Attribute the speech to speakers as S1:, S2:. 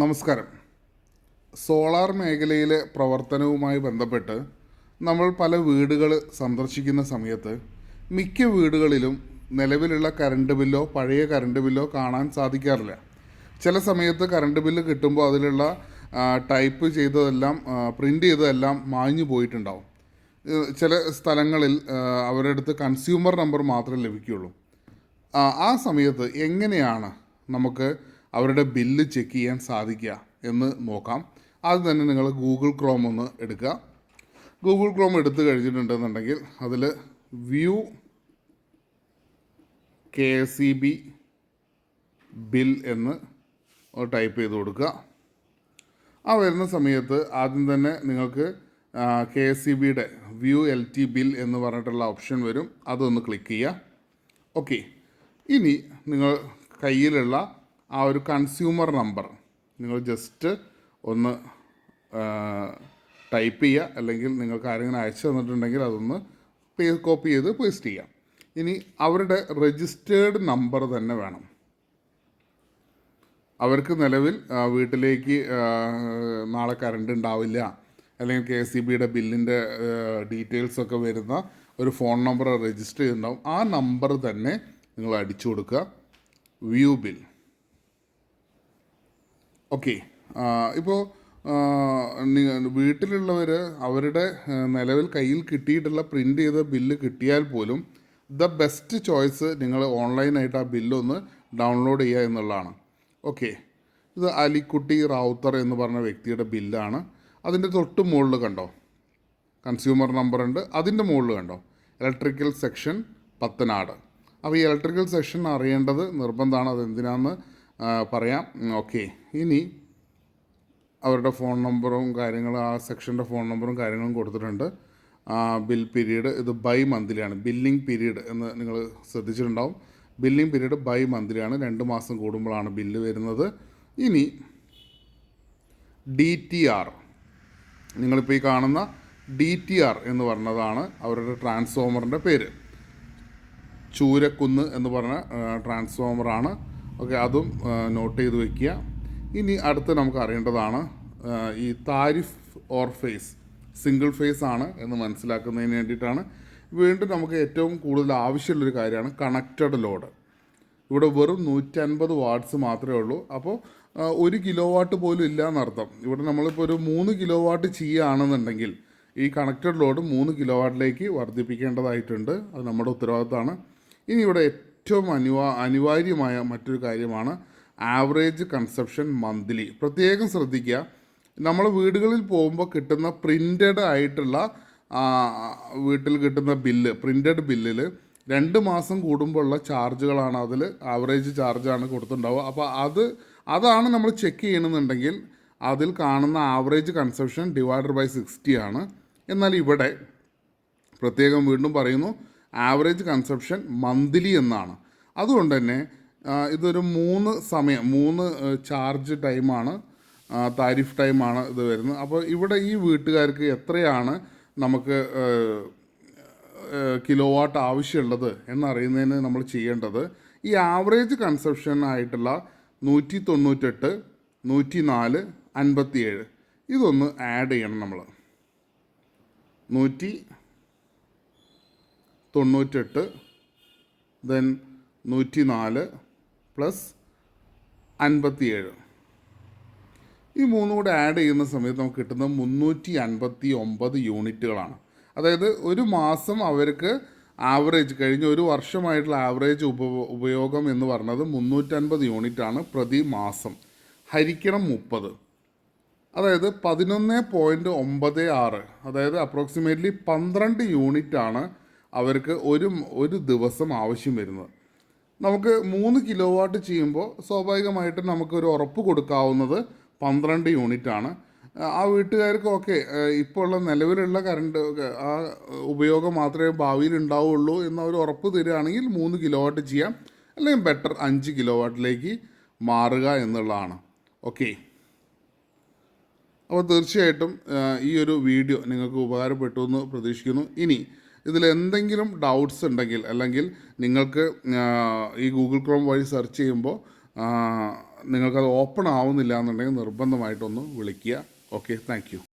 S1: നമസ്കാരം. സോളാർ മേഖലയിലെ പ്രവർത്തനവുമായി ബന്ധപ്പെട്ട് നമ്മൾ പല വീടുകൾ സന്ദർശിക്കുന്ന സമയത്ത് മിക്ക വീടുകളിലും നിലവിലുള്ള കറണ്ട് ബില്ലോ പഴയ കറണ്ട് ബില്ലോ കാണാൻ സാധിക്കാറില്ല. ചില സമയത്ത് കറണ്ട് ബില്ല് കിട്ടുമ്പോൾ അതിലുള്ള ടൈപ്പ് ചെയ്തതെല്ലാം പ്രിൻ്റ് ചെയ്തതെല്ലാം മാഞ്ഞു പോയിട്ടുണ്ടാവും. ചില സ്ഥലങ്ങളിൽ അവരുടെ അടുത്ത് കൺസ്യൂമർ നമ്പർ മാത്രമേ ലഭിക്കുകയുള്ളൂ. ആ സമയത്ത് എങ്ങനെയാണ് നമുക്ക് അവരുടെ ബില്ല് ചെക്ക് ചെയ്യാൻ സാധിക്കുക എന്ന് നോക്കാം. ആദ്യം തന്നെ നിങ്ങൾ ഗൂഗിൾ ക്രോം ഒന്ന് എടുക്കുക. ഗൂഗിൾ ക്രോം എടുത്തു കഴിഞ്ഞിട്ടുണ്ടെന്നുണ്ടെങ്കിൽ അതിൽ വ്യൂ KSEB ബിൽ എന്ന് ടൈപ്പ് ചെയ്ത് കൊടുക്കുക. ആ വരുന്ന സമയത്ത് ആദ്യം തന്നെ നിങ്ങൾക്ക് KSEBയുടെ വ്യൂ LT ബിൽ എന്ന് പറഞ്ഞിട്ടുള്ള ഓപ്ഷൻ വരും. അതൊന്ന് ക്ലിക്ക് ചെയ്യുക. ഓക്കെ, ഇനി നിങ്ങൾ കയ്യിലുള്ള ആ ഒരു കൺസ്യൂമർ നമ്പർ നിങ്ങൾ ജസ്റ്റ് ഒന്ന് ടൈപ്പ് ചെയ്യുക, അല്ലെങ്കിൽ നിങ്ങൾക്ക് ആരെങ്കിലും അയച്ചു തന്നിട്ടുണ്ടെങ്കിൽ അതൊന്ന് കോപ്പി ചെയ്ത് പേസ്റ്റ് ചെയ്യാം. ഇനി അവരുടെ രജിസ്റ്റേർഡ് നമ്പർ തന്നെ വേണം. അവർക്ക് നിലവിൽ വീട്ടിലേക്ക് നാളെ കറണ്ട് ഉണ്ടാവില്ല, അല്ലെങ്കിൽ KSEBയുടെ ബില്ലിൻ്റെ ഡീറ്റെയിൽസൊക്കെ വരുന്ന ഒരു ഫോൺ നമ്പർ രജിസ്റ്റർ ചെയ്തിട്ടുണ്ടാവും. ആ നമ്പർ തന്നെ നിങ്ങൾ അടിച്ചു കൊടുക്കുക, വ്യൂ ബിൽ. ഓക്കെ, ഇപ്പോൾ വീട്ടിലുള്ളവർ അവരുടെ നിലവിൽ കയ്യിൽ കിട്ടിയിട്ടുള്ള പ്രിൻ്റ് ചെയ്ത ബില്ല് കിട്ടിയാൽ പോലും ദ ബെസ്റ്റ് ചോയ്സ് നിങ്ങൾ ഓൺലൈനായിട്ട് ആ ബില്ലൊന്ന് ഡൗൺലോഡ് ചെയ്യുക എന്നുള്ളതാണ്. ഓക്കെ, ഇത് അലിക്കുട്ടി റാവുത്തർ എന്ന് പറഞ്ഞ വ്യക്തിയുടെ ബില്ലാണ്. അതിൻ്റെ തൊട്ട് മുകളിൽ കണ്ടോ കൺസ്യൂമർ നമ്പർ ഉണ്ട്. അതിൻ്റെ മുകളിൽ കണ്ടോ ഇലക്ട്രിക്കൽ സെക്ഷൻ പത്തനാട്. അപ്പോൾ ഈ ഇലക്ട്രിക്കൽ സെക്ഷൻ അറിയേണ്ടത് നിർബന്ധമാണ്. അതെന്തിനാണെന്ന് പറയാം. ഓക്കെ, ഇനി അവരുടെ ഫോൺ നമ്പറും കാര്യങ്ങളും ആ സെക്ഷൻ്റെ ഫോൺ നമ്പറും കാര്യങ്ങളും കൊടുത്തിട്ടുണ്ട്. ബിൽ പീരീഡ് ഇത് ബൈ മന്ത്ലിയാണ്. ബില്ലിംഗ് പീരീഡ് എന്ന് നിങ്ങൾ ശ്രദ്ധിച്ചിട്ടുണ്ടാവും. ബില്ലിംഗ് പീരീഡ് ബൈ മന്ത്ലിയാണ്. 2 മാസം കൂടുമ്പോഴാണ് ബില്ല് വരുന്നത്. ഇനി DTR, നിങ്ങളിപ്പോൾ ഈ കാണുന്ന DTR എന്ന് പറഞ്ഞതാണ് അവരുടെ ട്രാൻസ്ഫോമറിൻ്റെ പേര്. ചൂരക്കുന്ന് എന്ന് പറഞ്ഞ ട്രാൻസ്ഫോമറാണ്. ഓക്കെ, അതും നോട്ട് ചെയ്ത് വയ്ക്കുക. ഇനി അടുത്ത് നമുക്ക് അറിയേണ്ടതാണ് ഈ tariff or phase single phase ആണ് എന്ന് മനസ്സിലാക്കുന്നതിന് വേണ്ടിയിട്ടാണ്. വീണ്ടും നമുക്ക് ഏറ്റവും കൂടുതൽ ആവശ്യമുള്ളൊരു കാര്യമാണ് കണക്റ്റഡ് ലോഡ്. ഇവിടെ വെറും 150 വാട്ട്സ് മാത്രമേ ഉള്ളൂ. അപ്പോൾ 1 കിലോ വാട്ട് പോലും ഇല്ല എന്നർത്ഥം. ഇവിടെ നമ്മളിപ്പോൾ ഒരു 3 കിലോ വാട്ട് ചെയ്യുകയാണെന്നുണ്ടെങ്കിൽ ഈ കണക്റ്റഡ് ലോഡ് 3 കിലോ വാട്ടിലേക്ക് വർദ്ധിപ്പിക്കേണ്ടതായിട്ടുണ്ട്. അത് നമ്മുടെ ഉത്തരവാദിത്തമാണ്. ഇനി ഇവിടെ ഏറ്റവും അനിവാര്യമായ മറ്റൊരു കാര്യമാണ് ആവറേജ് കൺസപ്ഷൻ മന്ത്ലി. പ്രത്യേകം ശ്രദ്ധിക്കുക, നമ്മൾ വീടുകളിൽ പോകുമ്പോൾ കിട്ടുന്ന പ്രിൻ്റഡ് ആയിട്ടുള്ള വീട്ടിൽ കിട്ടുന്ന ബില്ല്, പ്രിൻ്റഡ് ബില്ലിൽ 2 മാസം കൂടുമ്പോഴുള്ള ചാർജുകളാണ് അതിൽ ആവറേജ് ചാർജാണ് കൊടുത്തിട്ടുണ്ടാവുക. അപ്പോൾ അതാണ് നമ്മൾ ചെക്ക് ചെയ്യണമെന്നുണ്ടെങ്കിൽ അതിൽ കാണുന്ന ആവറേജ് കൺസപ്ഷൻ ഡിവൈഡഡ് ബൈ 60 ആണ്. എന്നാൽ ഇവിടെ പ്രത്യേകം വീണ്ടും പറയുന്നു ആവറേജ് കൺസപ്ഷൻ മന്ത്ലി എന്നാണ്. അതുകൊണ്ട് തന്നെ ഇതൊരു 3 ചാർജ് ടൈമാണ്, താരിഫ് ടൈമാണ് ഇത് വരുന്നത്. അപ്പോൾ ഇവിടെ ഈ വീട്ടുകാർക്ക് എത്രയാണ് നമുക്ക് കിലോ വാട്ട് ആവശ്യമുള്ളത് എന്നറിയുന്നതിന് നമ്മൾ ചെയ്യേണ്ടത് ഈ ആവറേജ് കൺസപ്ഷൻ ആയിട്ടുള്ള 198, 104, 57 ഇതൊന്ന് ആഡ് ചെയ്യണം. നമ്മൾ 198 ദെൻ 104 പ്ലസ് 57 ഈ 3 കൂടെ ആഡ് ചെയ്യുന്ന സമയത്ത് നമുക്ക് കിട്ടുന്നത് 359 യൂണിറ്റുകളാണ്. അതായത് ഒരു മാസം അവർക്ക് ആവറേജ് കഴിഞ്ഞ ഒരു വർഷമായിട്ടുള്ള ആവറേജ് ഉപയോഗം എന്ന് പറഞ്ഞത് 350 യൂണിറ്റാണ് പ്രതി മാസം. ഹരിക്കണം 30, അതായത് 11.96, അതായത് അപ്രോക്സിമേറ്റ്ലി 12 യൂണിറ്റാണ് അവർക്ക് ഒരു ദിവസം ആവശ്യം വരുന്നത്. നമുക്ക് 3 കിലോ വാട്ട് ചെയ്യുമ്പോൾ സ്വാഭാവികമായിട്ടും നമുക്കൊരു ഉറപ്പ് കൊടുക്കാവുന്നത് 12 യൂണിറ്റാണ്. ആ വീട്ടുകാർക്ക് ഓക്കെ ഇപ്പോൾ ഉള്ള നിലവിലുള്ള കറണ്ട് ആ ഉപയോഗം മാത്രമേ ഭാവിയിൽ ഉണ്ടാവുള്ളൂ എന്നൊരു ഉറപ്പ് തരികയാണെങ്കിൽ 3 കിലോ വാട്ട് ചെയ്യാം, അല്ലെങ്കിൽ ബെറ്റർ 5 കിലോ വാട്ടിലേക്ക് മാറുക എന്നുള്ളതാണ്. ഓക്കെ, അപ്പോൾ തീർച്ചയായിട്ടും ഈ ഒരു വീഡിയോ നിങ്ങൾക്ക് ഉപകാരപ്പെട്ടു എന്ന് പ്രതീക്ഷിക്കുന്നു. ഇനി ഇതിലെന്തെങ്കിലും ഡൗട്ട്സ് ഉണ്ടെങ്കിൽ, അല്ലെങ്കിൽ നിങ്ങൾക്ക് ഈ ഗൂഗിൾ ക്രോം വഴി സെർച്ച് ചെയ്യുമ്പോൾ നിങ്ങൾക്കത് ഓപ്പൺ ആവുന്നില്ല എന്നുണ്ടെങ്കിൽ നിർബന്ധമായിട്ടൊന്ന് വിളിക്കുക. Okay, thank you.